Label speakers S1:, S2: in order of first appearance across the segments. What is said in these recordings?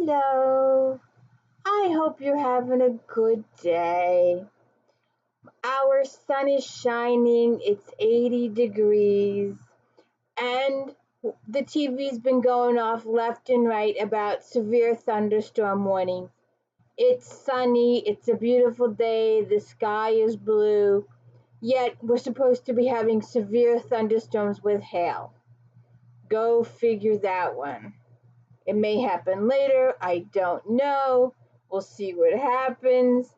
S1: Hello. I hope you're having a good day. Our sun is shining, it's 80 degrees, and the TV's been going off left and right about severe thunderstorm warnings. It's sunny, it's a beautiful day, the sky is blue, yet we're supposed to be having severe thunderstorms with hail. Go figure that one. It may happen later. I don't know. We'll see what happens.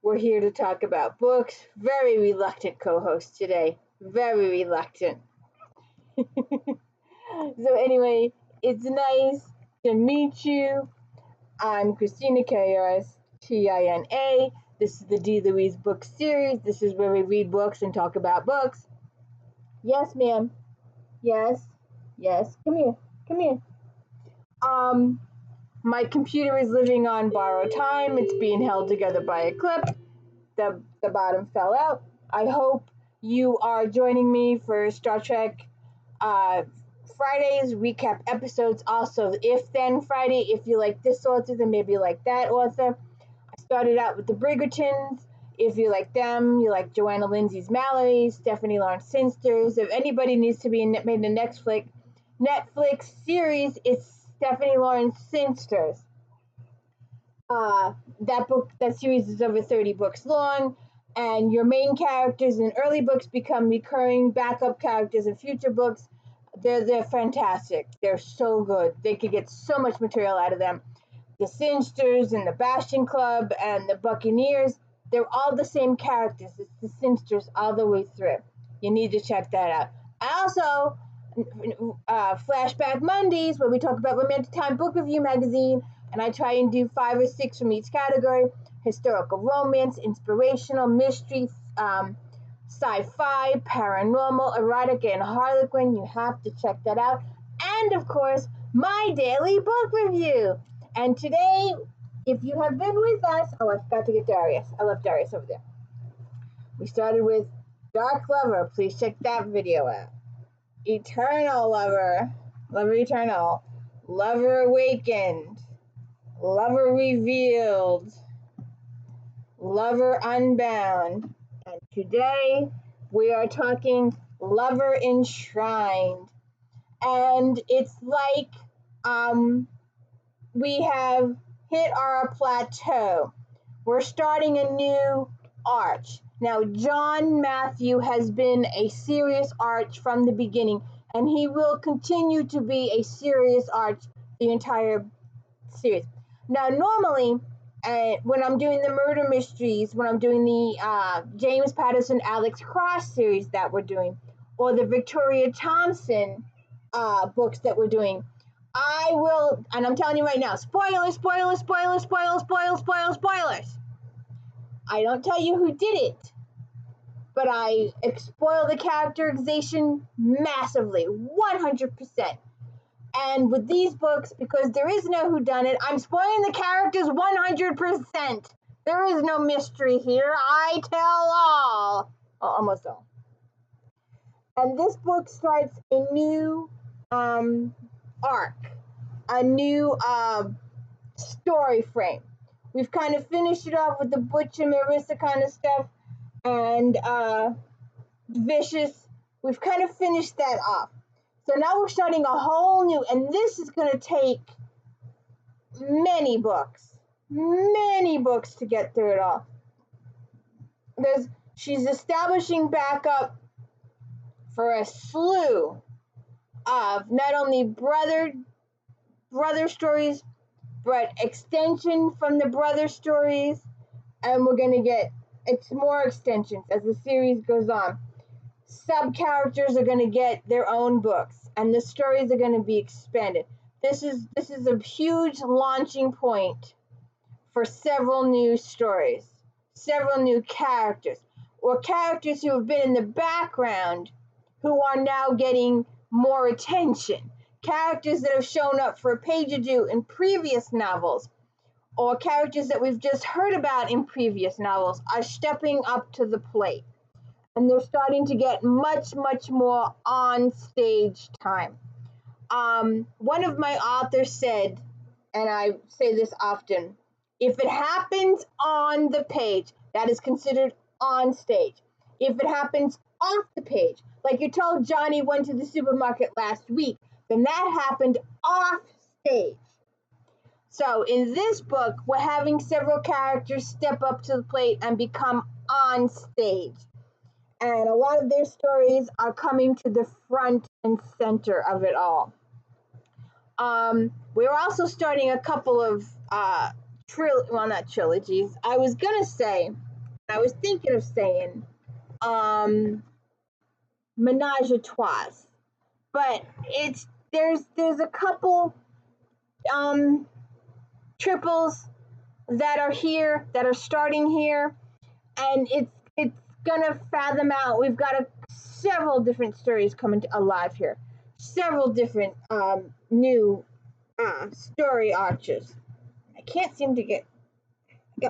S1: We're here to talk about books. Very reluctant co-host today. Very reluctant. So anyway, it's nice to meet you. I'm Christina K-R-S-T-I-N-A. This is the D. Louise book series. This is where we read books and talk about books. Yes, ma'am. Yes. Yes. Come here. Come here. My computer is living on borrowed time. It's being held together by a clip. The bottom fell out. I hope you are joining me for Star Trek Fridays recap episodes. Also, If Then Friday. If you like this author, then maybe you like that author. I started out with the Bridgertons. If you like them, you like Joanna Lindsay's Mallory, Stephanie Lawrence Sinsters. If anybody needs to be made a Netflix series, it's Stephanie Lawrence Sinsters. That series is over 30 books long, and your main characters in early books become recurring backup characters in future books. They're fantastic. They're so good. They could get so much material out of them. The Sinsters and the Bastion Club and the Buccaneers, they're all the same characters. It's the Sinsters all the way through. You need to check that out. Also, Flashback Mondays, where we talk about Romantic Time Book Review magazine, and I try and do 5 or 6 from each category: historical romance, inspirational, mystery, sci-fi, paranormal, erotica, and harlequin. You have to check that out. And of course, my daily book review. And today, if you have been with us, I forgot to get Darius. I left Darius over there. We started with Dark Lover. Please check that video out. Eternal Lover, Lover Eternal, Lover Awakened, Lover Revealed, Lover Unbound, and today we are talking Lover Enshrined. And it's like we have hit our plateau. We're starting a new arch. Now, John Matthew has been a serious arch from the beginning, and he will continue to be a serious arch the entire series. Now, normally, when I'm doing the murder mysteries, when I'm doing the James Patterson, Alex Cross series that we're doing, or the Victoria Thompson books that we're doing, I will, and I'm telling you right now, spoilers. I don't tell you who did it, but I spoil the characterization massively, 100%. And with these books, because there is no whodunit, I'm spoiling the characters 100%. There is no mystery here. I tell all. Almost all. And this book starts a new arc, a new story frame. We've kind of finished it off with the Butch and Marissa kind of stuff, and Vicious. We've kind of finished that off. So now we're starting a whole new, and this is going to take many books to get through it all. She's establishing backup for a slew of not only brother stories, but extension from the brother stories, and we're going to get more extensions as the series goes on. Sub-characters are going to get their own books, and the stories are going to be expanded. This is a huge launching point for several new stories, several new characters, or characters who have been in the background who are now getting more attention. Characters that have shown up for a page or two in previous novels, or characters that we've just heard about in previous novels, are stepping up to the plate. And they're starting to get much more on stage time. One of my authors said, and I say this often, if it happens on the page, that is considered on stage. If it happens off the page, like you told Johnny went to the supermarket last week, then that happened off stage. So in this book, we're having several characters step up to the plate and become on stage. And a lot of their stories are coming to the front and center of it all. We're also starting a couple of not trilogies. I was thinking of saying menage a trois, but there's a couple triples that are here, that are starting here, and it's gonna fathom out. We've got several different stories coming alive here, several different new story arches. I can't seem to get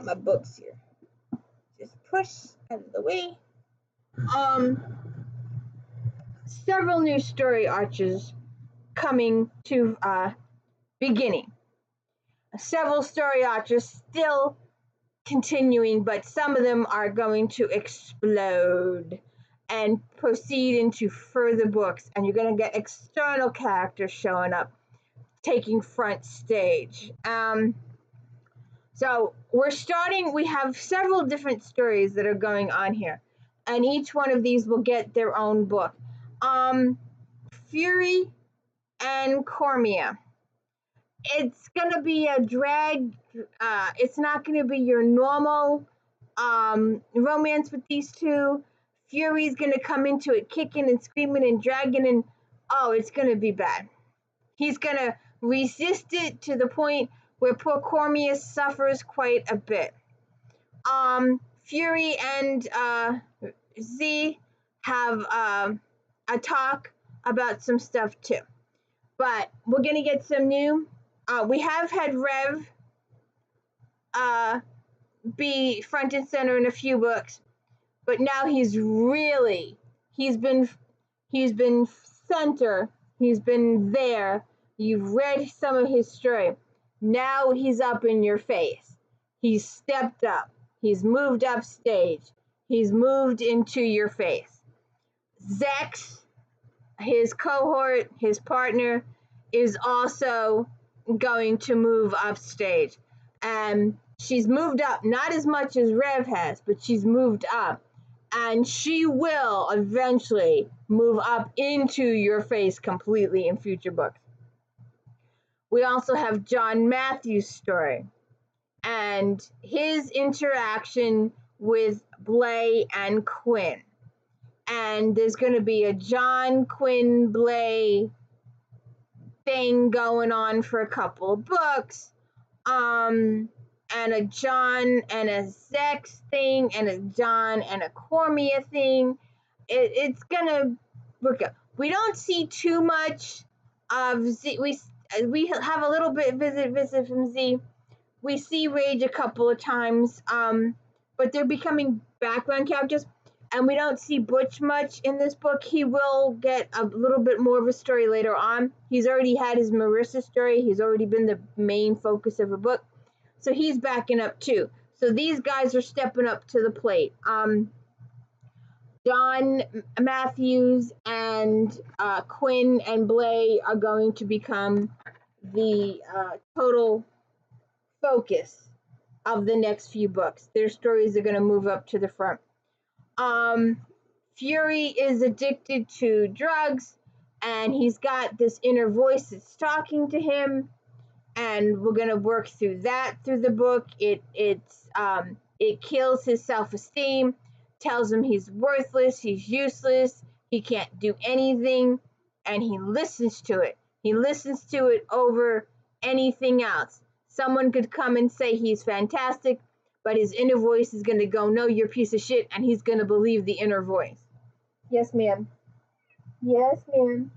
S1: my books here. Just push out of the way. Several new story arches coming to beginning. Several story arches still continuing, but some of them are going to explode and proceed into further books, and you're going to get external characters showing up, taking front stage. So we have several different stories that are going on here, and each one of these will get their own book. Fury and Cormia. It's going to be a drag. It's not going to be your normal romance with these two. Fury's going to come into it kicking and screaming and dragging, and it's going to be bad. He's going to resist it to the point where poor Cormia suffers quite a bit. Fury and Z have a talk about some stuff too. But we're going to get some new. We have had Rev be front and center in a few books, but now he's been center. He's been there. You've read some of his story. Now he's up in your face. He's stepped up. He's moved up stage. He's moved into your face. Zex, his cohort, his partner, is also going to move up stage. And she's moved up, not as much as Rev has, but she's moved up. And she will eventually move up into your face completely in future books. We also have John Matthews' story and his interaction with Blay and Quinn. And there's going to be a John, Quinn, Blay thing going on for a couple of books. And a John and a Zex thing, and a John and a Cormia thing. It's going to work out. We don't see too much of Z. We have a little bit visit from Z. We see Rage a couple of times, but they're becoming background characters, and we don't see Butch much in this book. He will get a little bit more of a story later on. He's already had his Marissa story. He's already been the main focus of a book, so he's backing up too. So these guys are stepping up to the plate. John Matthews and Quinn and Blay are going to become the total focus of the next few books. Their stories are going to move up to the front. Fury is addicted to drugs, and he's got this inner voice that's talking to him, and we're going to work through that through the book. It kills his self-esteem, tells him he's worthless, he's useless, he can't do anything, and he listens to it. He listens to it over anything else. Someone could come and say he's fantastic, but his inner voice is going to go, no, you're a piece of shit, and he's going to believe the inner voice. Yes, ma'am. Yes, ma'am.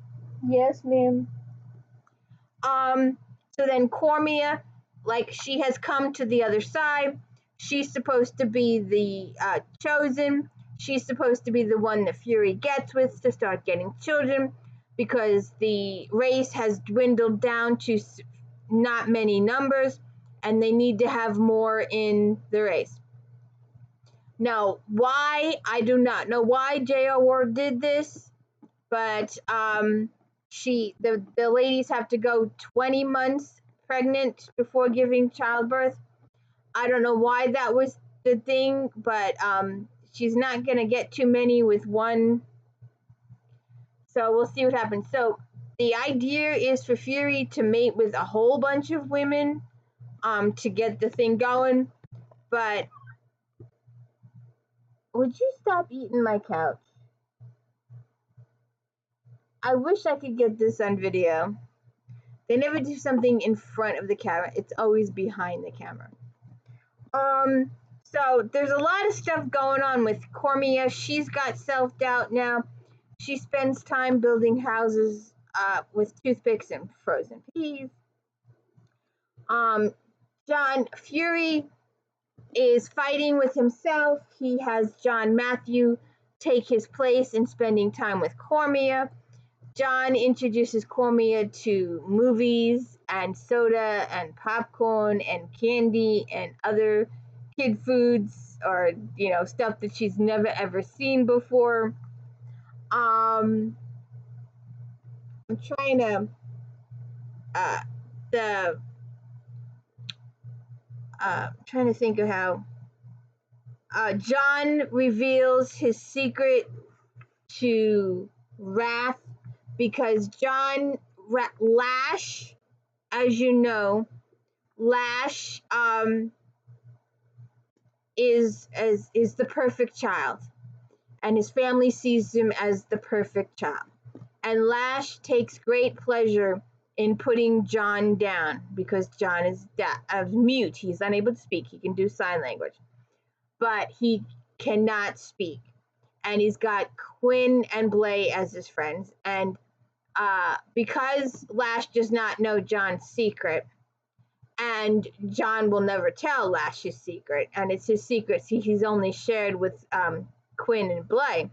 S1: Yes, ma'am. So then Cormia, like, she has come to the other side. She's supposed to be the chosen. She's supposed to be the one that Fury gets with to start getting children, because the race has dwindled down to not many numbers, and they need to have more in the race. Now, why? I do not know why J.R. did this, but the ladies have to go 20 months pregnant before giving childbirth. I don't know why that was the thing, but she's not going to get too many with one. So we'll see what happens. So the idea is for Fury to mate with a whole bunch of women to get the thing going. But would you stop eating my couch? I wish I could get this on video. They never do something in front of the camera. It's always behind the camera. So there's a lot of stuff going on with Cormia. She's got self-doubt now. She spends time building houses with toothpicks and frozen peas. John Fury is fighting with himself. He has John Matthew take his place in spending time with Cormia. John introduces Cormia to movies and soda and popcorn and candy and other kid foods, or stuff that she's never ever seen before. I'm trying to trying to think of how John reveals his secret to Wrath, because Lash, as you know, Lash is the perfect child, and his family sees him as the perfect child. And Lash takes great pleasure in putting John down, because John is mute. He's unable to speak. He can do sign language, but he cannot speak. And he's got Quinn and Blay as his friends. And because Lash does not know John's secret, and John will never tell Lash's secret, and it's his secret he's only shared with Quinn and Blay,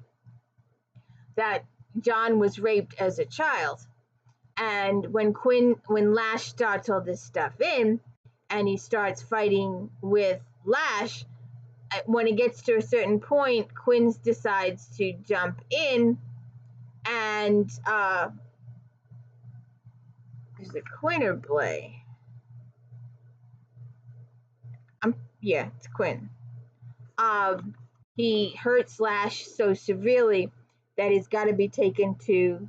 S1: that John was raped as a child. And when Lash starts all this stuff in, and he starts fighting with Lash, when it gets to a certain point, Quinn decides to jump in, and is it Quinn or Blay? Yeah, it's Quinn. He hurts Lash so severely that he's got to be taken to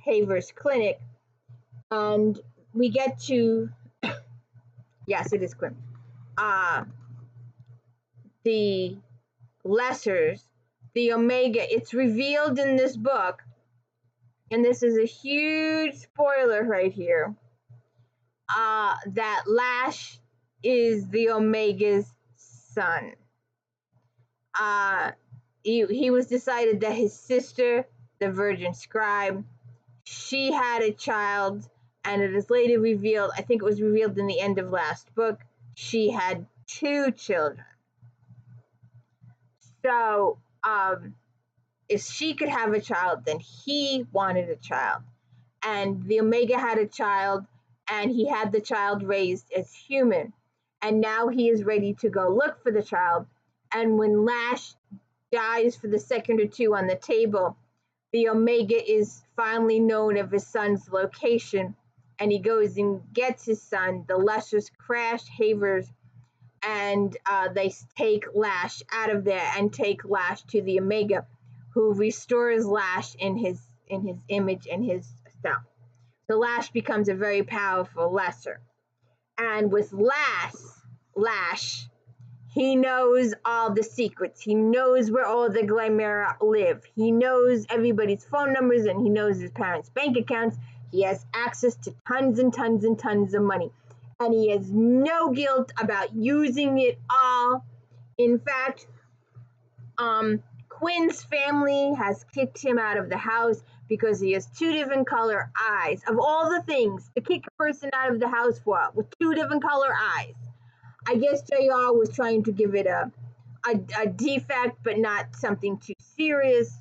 S1: Haver's clinic, and we get to yes, it is Quinn. The lessers, the Omega. It's revealed in this book, and this is a huge spoiler right here, that Lash is the Omega's son. He was decided that his sister, the Virgin Scribe, she had a child, and it is later revealed, I think it was revealed in the end of last book, she had 2 children. So, if she could have a child, then he wanted a child. And the Omega had a child, and he had the child raised as human. And now he is ready to go look for the child. And when Lash dies for the second or two on the table, the Omega is finally known of his son's location, and he goes and gets his son. The Lessers crash Havers, and they take Lash out of there and take Lash to the Omega, who restores Lash in his image and his stuff. So Lash becomes a very powerful Lesser. And with Lash, he knows all the secrets. He knows where all the Glimera live. He knows everybody's phone numbers, and he knows his parents' bank accounts. He has access to tons and tons and tons of money. And he has no guilt about using it all. In fact, Quinn's family has kicked him out of the house because he has 2 different color eyes. Of all the things to kick a person out of the house for, with 2 different color eyes. I guess JR was trying to give it a defect, but not something too serious.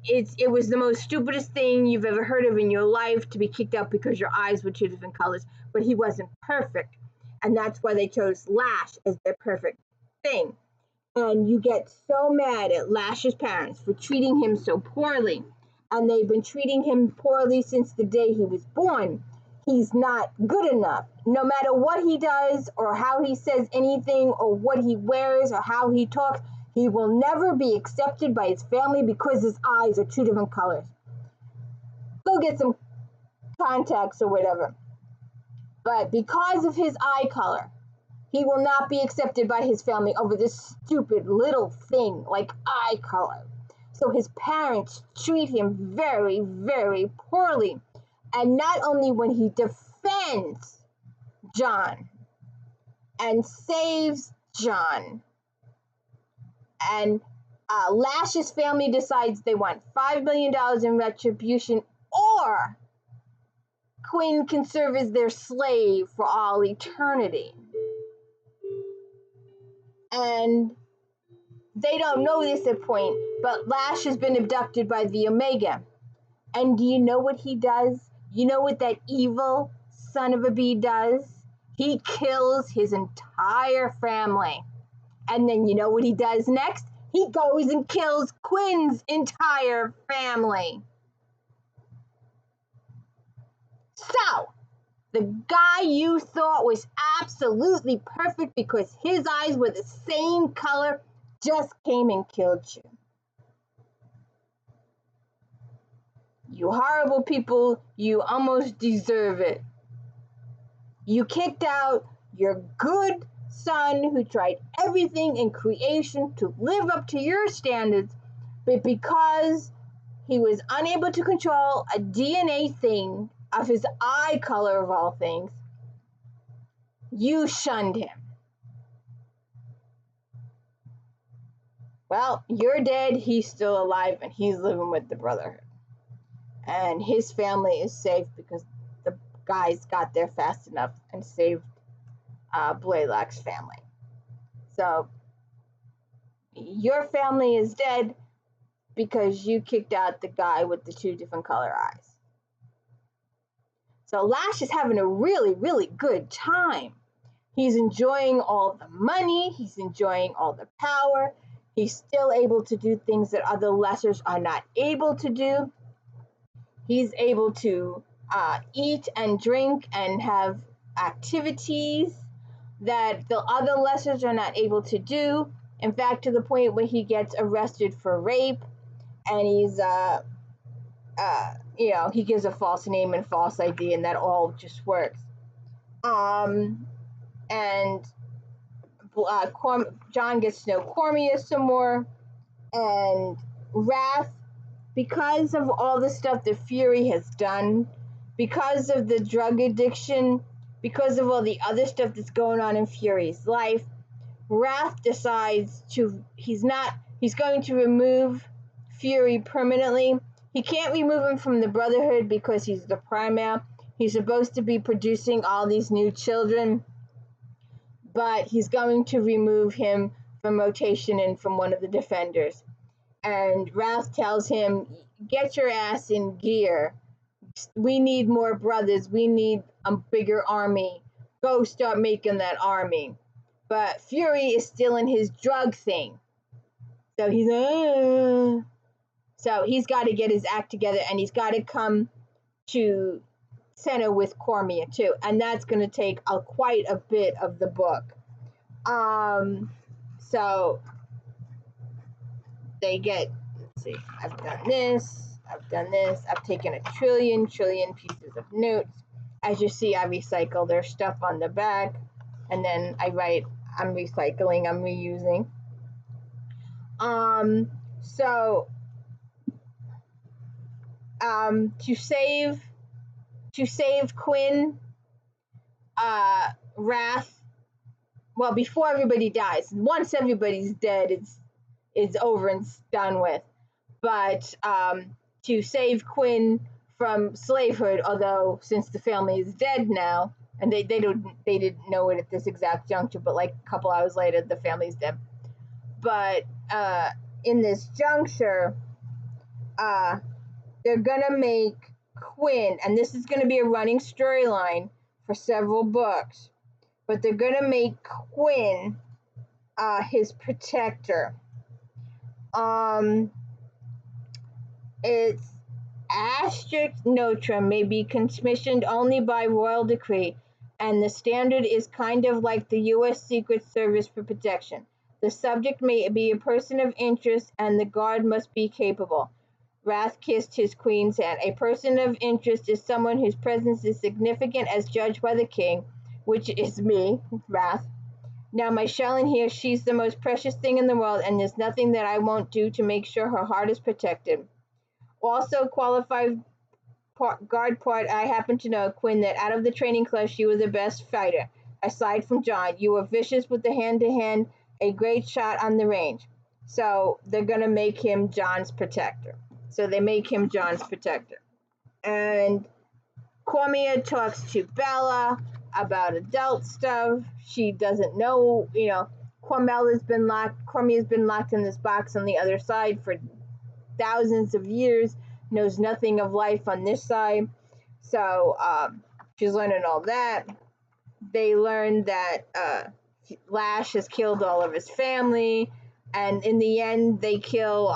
S1: it was the most stupidest thing you've ever heard of in your life to be kicked out because your eyes were 2 different colors, but he wasn't perfect. And that's why they chose Lash as their perfect thing. And you get so mad at Lash's parents for treating him so poorly. And they've been treating him poorly since the day he was born. He's not good enough. No matter what he does or how he says anything or what he wears or how he talks, he will never be accepted by his family because his eyes are 2 different colors. Go get some contacts or whatever. But because of his eye color, he will not be accepted by his family over this stupid little thing like eye color. So his parents treat him very, very poorly. And not only when he defends John and saves John, and Lash's family decides they want $5 million in retribution, or Quinn can serve as their slave for all eternity. And they don't know this at point, but Lash has been abducted by the Omega. And do you know what he does? You know what that evil son of a bee does? He kills his entire family. And then you know what he does next? He goes and kills Quinn's entire family. So, the guy you thought was absolutely perfect because his eyes were the same color just came and killed you. You horrible people, you almost deserve it. You kicked out your good son who tried everything in creation to live up to your standards, but because he was unable to control a DNA thing of his eye color of all things, you shunned him. Well, you're dead, he's still alive, and he's living with the Brotherhood. And his family is safe because the guys got there fast enough and saved Blaylock's family. So, your family is dead because you kicked out the guy with the 2 different color eyes. So Lash is having a really, really good time. He's enjoying all the money. He's enjoying all the power. He's still able to do things that other lessers are not able to do. He's able to eat and drink and have activities that the other lessers are not able to do. In fact, to the point where he gets arrested for rape, and he's, he gives a false name and false ID, and that all just works. And John gets to know Cormia some more, and Wrath, because of all the stuff that Fury has done, because of the drug addiction, because of all the other stuff that's going on in Fury's life, Wrath decides he's going to remove Fury permanently. He can't remove him from the Brotherhood because he's the primate. He's supposed to be producing all these new children, but he's going to remove him from rotation and from one of the defenders. And Wrath tells him, get your ass in gear. We need more brothers. We need a bigger army. Go start making that army. But Fury is still in his drug thing. So he's got to get his act together, and he's got to come to center with Cormia too. And that's going to take quite a bit of the book. So they get, let's see, I've done this, I've taken a trillion pieces of notes. As you see, I recycle their stuff on the back, and then I write, I'm recycling, I'm reusing. To save Quinn, Wrath, well, before everybody dies, once everybody's dead, it's over and done with. But to save Quinn from slavehood, although since the family is dead now, and they didn't know it at this exact juncture, but like a couple hours later, the family's dead. But in this juncture, they're gonna make Quinn, and this is gonna be a running storyline for several books, but they're gonna make Quinn his protector. Its asterisk notra may be commissioned only by royal decree, and the standard is kind of like the U.S. Secret Service for protection. The subject may be a person of interest, and the guard must be capable. Wrath kissed his queen's hand. A person of interest is someone whose presence is significant as judged by the king, which is me, Wrath. Now my Shellen here, she's the most precious thing in the world, and there's nothing that I won't do to make sure her heart is protected. Also qualified guard part, I happen to know, Quinn, that out of the training class you were the best fighter. Aside from John, you were vicious with the hand-to-hand, a great shot on the range. So they're going to make him John's protector. So they make him John's protector. And Cormia talks to Bella about adult stuff. She doesn't know, Cormia's been locked in this box on the other side for thousands of years, knows nothing of life on this side. So she's learning all that. They learn that Lash has killed all of his family, and in the end they kill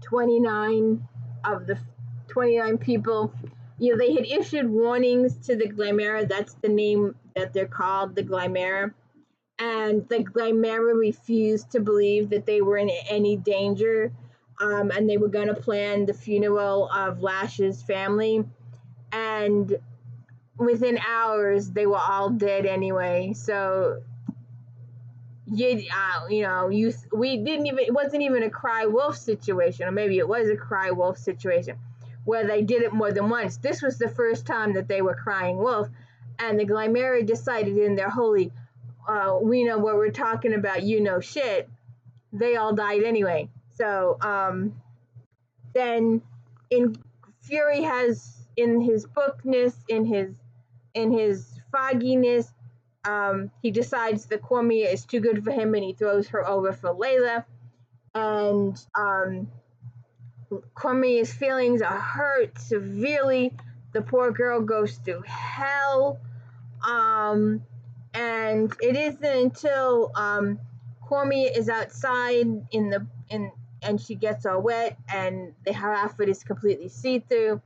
S1: 29 of the 29 people. They had issued warnings to the Glimera. That's the name that they're called, the Glimera. And the Glimera refused to believe that they were in any danger. And they were going to plan the funeral of Lash's family. And within hours, they were all dead anyway. So, it wasn't even a cry wolf situation, or maybe it was a cry wolf situation where they did it more than once. This was the first time that they were crying wolf, and the Glimera decided in their holy, we know what we're talking about, shit, they all died anyway. So then Fury has, in his bookness, in his fogginess, he decides that Cormia is too good for him, and he throws her over for Layla. And Cormia's feelings are hurt severely. The poor girl goes through hell. And it isn't until Cormia is outside and she gets all wet and her outfit is completely see-through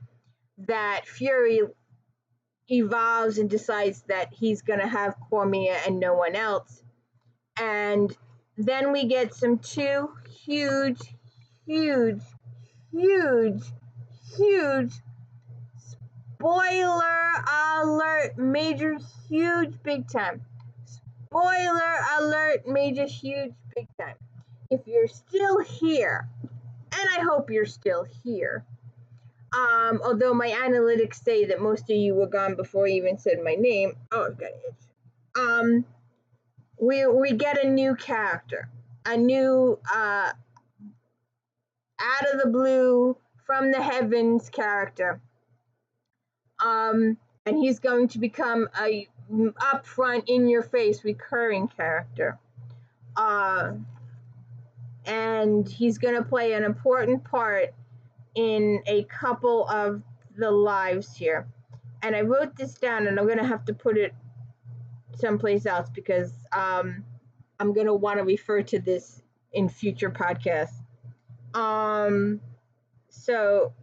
S1: that Fury evolves and decides that he's going to have Cormia and no one else. And then we get some two huge spoiler alert, major, huge, big time. Spoiler alert, major, huge, big time. If you're still here, and I hope you're still here, although my analytics say that most of you were gone before I even said my name. Oh, I've got an itch. We get a new character, a new out of the blue, from the heavens character. And he's going to become a upfront, in your face, recurring character. And he's going to play an important part in a couple of the lives here. And I wrote this down, and I'm going to have to put it someplace else because I'm going to want to refer to this in future podcasts. So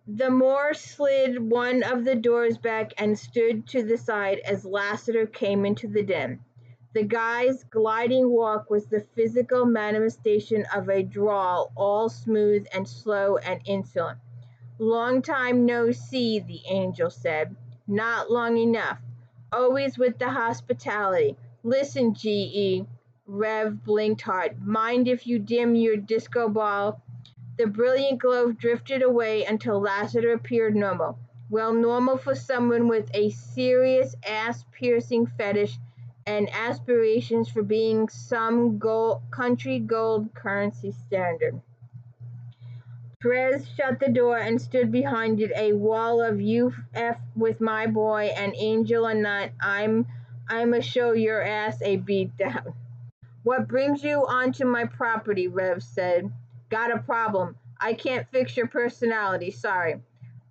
S1: the Moor slid one of the doors back and stood to the side as Lassiter came into the den. The guy's gliding walk was the physical manifestation of a drawl, all smooth and slow and insolent. "Long time no see," the angel said. "Not long enough. Always with the hospitality. Listen, G.E." Rev blinked hard. "Mind if you dim your disco ball?" The brilliant glow drifted away until Lassiter appeared normal. Well, normal for someone with a serious ass-piercing fetish and aspirations for being some country gold currency standard. Perez shut the door and stood behind it, a wall of "You F with my boy, and angel or not, I'ma show your ass a beat down." What brings you onto my property? Rev said. Got a problem. I can't fix your personality, sorry.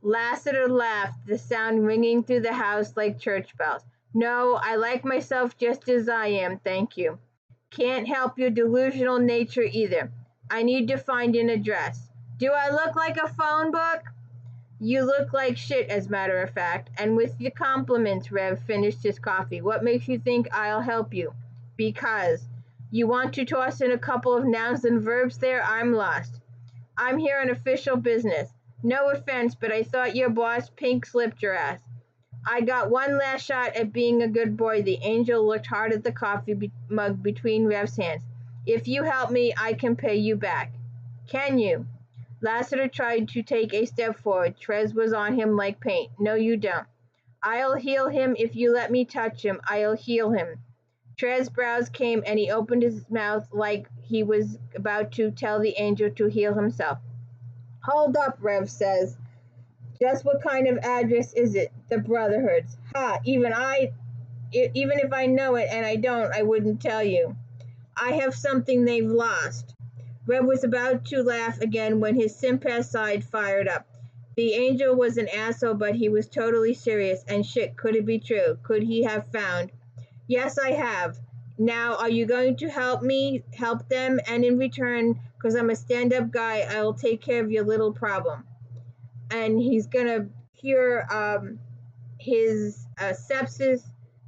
S1: Lassiter laughed, the sound ringing through the house like church bells. No, I like myself just as I am, thank you. Can't help your delusional nature either. I need to find an address. Do I look like a phone book? You look like shit, as a matter of fact. And with your compliments, Rev finished his coffee. What makes you think I'll help you? Because. You want to toss in a couple of nouns and verbs there? I'm lost. I'm here on official business. No offense, but I thought your boss pink slipped your ass. I got one last shot at being a good boy. The angel looked hard at the coffee mug between Rev's hands. If you help me, I can pay you back. Can you? Lassiter tried to take a step forward. Trez was on him like paint. No, you don't. I'll heal him if you let me touch him. I'll heal him. Trez's brows came and he opened his mouth like he was about to tell the angel to heal himself. Hold up, Rev says. Just what kind of address is it? The Brotherhood's. Ha, even if I know it and I don't, I wouldn't tell you. I have something they've lost. Rev was about to laugh again when his sympath side fired up. The angel was an asshole, but he was totally serious. And shit, could it be true? Could he have found? Yes, I have. Now, are you going to help them? And in return, because I'm a stand-up guy, I'll take care of your little problem. And he's going to cure his sepsis,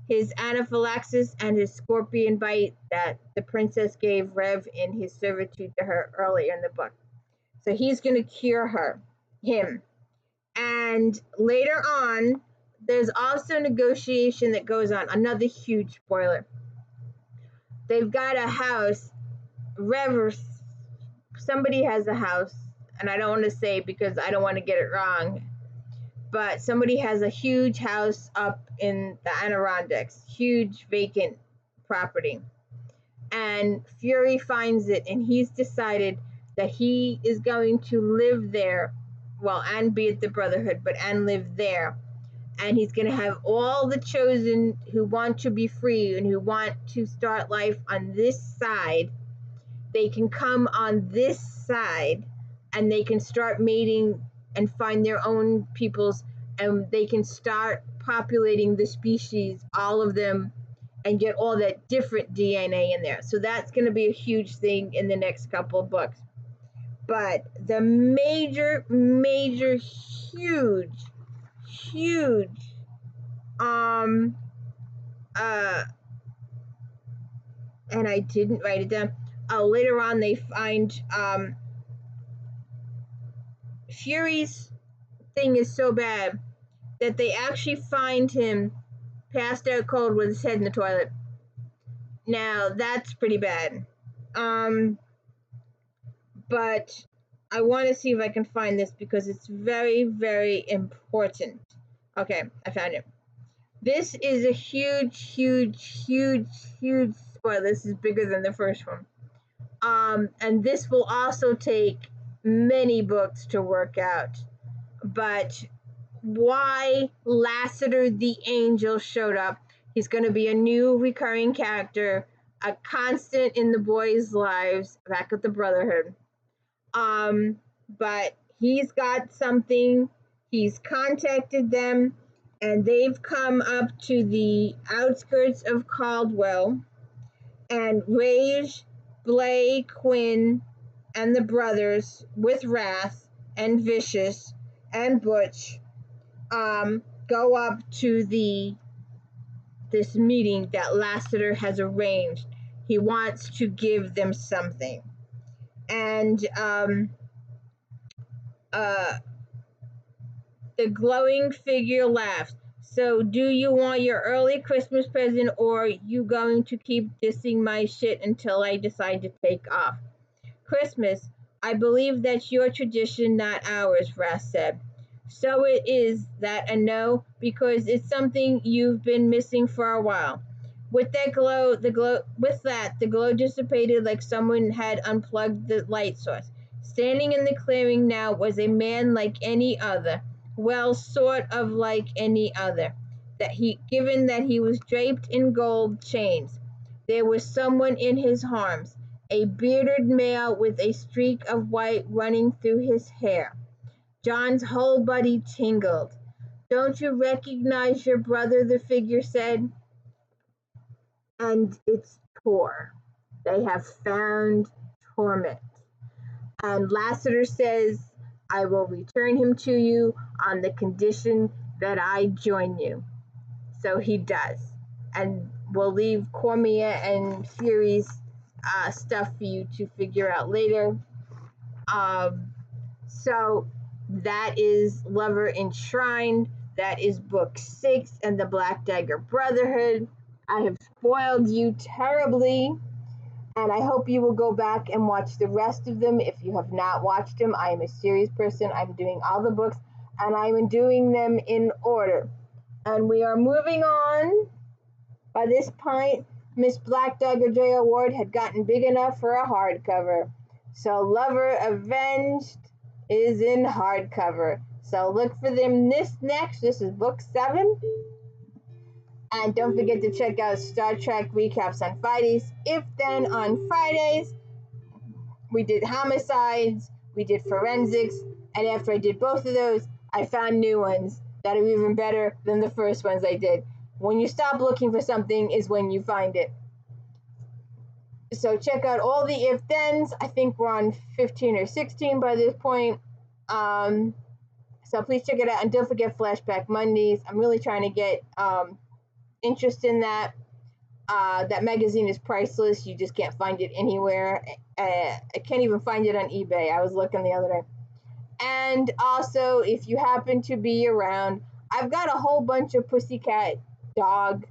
S1: his anaphylaxis, and his scorpion bite that the princess gave Rev in his servitude to her earlier in the book. So he's going to cure him. And later on, there's also negotiation that goes on. Another huge spoiler. They've got a house. Somebody has a house, and I don't want to say it because I don't want to get it wrong, but somebody has a huge house up in the Adirondacks, huge vacant property. And Fury finds it, and he's decided that he is going to live there, well, and be at the Brotherhood, and live there. And he's going to have all the chosen who want to be free and who want to start life on this side. They can come on this side and they can start mating and find their own peoples, and they can start populating the species, all of them, and get all that different DNA in there. So that's going to be a huge thing in the next couple of books. But the major, huge, and I didn't write it down. Later on they find Fury's thing is so bad that they actually find him passed out cold with his head in the toilet. Now that's pretty bad. But I want to see if I can find this because it's very, very important. Okay, I found it. This is a huge spoiler. This is bigger than the first one. And this will also take many books to work out. But why Lassiter the Angel showed up. He's going to be a new recurring character, a constant in the boys' lives back at the Brotherhood. But he's got something. He's contacted them, and they've come up to the outskirts of Caldwell, and Rage, Blay, Quinn, and the brothers with Wrath and Vicious and Butch go up to this meeting that Lassiter has arranged. He wants to give them something. And the glowing figure laughs. So do you want your early Christmas present, or are you going to keep dissing my shit until I decide to take off? Christmas, I believe that's your tradition, not ours, Wrath said. So it is that a no, because it's something you've been missing for a while. With that the glow dissipated like someone had unplugged the light source. Standing in the clearing now was a man like any other. Well, sort of like any other. Given that he was draped in gold chains. There was someone in his arms, a bearded male with a streak of white running through his hair. John's whole body tingled. "Don't you recognize your brother?" the figure said. And it's Tor. They have found Torment. And Lassiter says, "I will return him to you on the condition that I join you." So he does. And we'll leave Cormia and Fury's stuff for you to figure out later. So that is Lover Enshrined. That is book 6 and the Black Dagger Brotherhood. I have spoiled you terribly, and I hope you will go back and watch the rest of them. If you have not watched them, I am a serious person. I'm doing all the books, and I'm doing them in order. And we are moving on. By this point, Miss Black Dagger J. Ward had gotten big enough for a hardcover. So Lover Avenged is in hardcover. So look for them next. This is book 7. And don't forget to check out Star Trek recaps on Fridays. If Then on Fridays, we did homicides, we did forensics, and after I did both of those, I found new ones that are even better than the first ones I did. When you stop looking for something is when you find it. So check out all the If Thens. I think we're on 15 or 16 by this point. So please check it out. And don't forget Flashback Mondays. I'm really trying to get interest in that. That magazine is priceless. You just can't find it anywhere. I can't even find it on eBay. I was looking the other day. And also, if you happen to be around, I've got a whole bunch of pussycat dog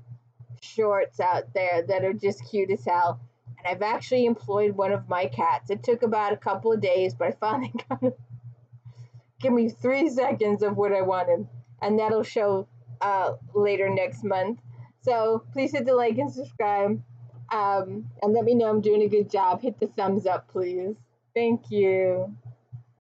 S1: shorts out there that are just cute as hell. And I've actually employed one of my cats. It took about a couple of days, but I finally got him. Give me 3 seconds of what I wanted, and that'll show later next month. So please hit the like and subscribe, and let me know I'm doing a good job. Hit the thumbs up, please. Thank you.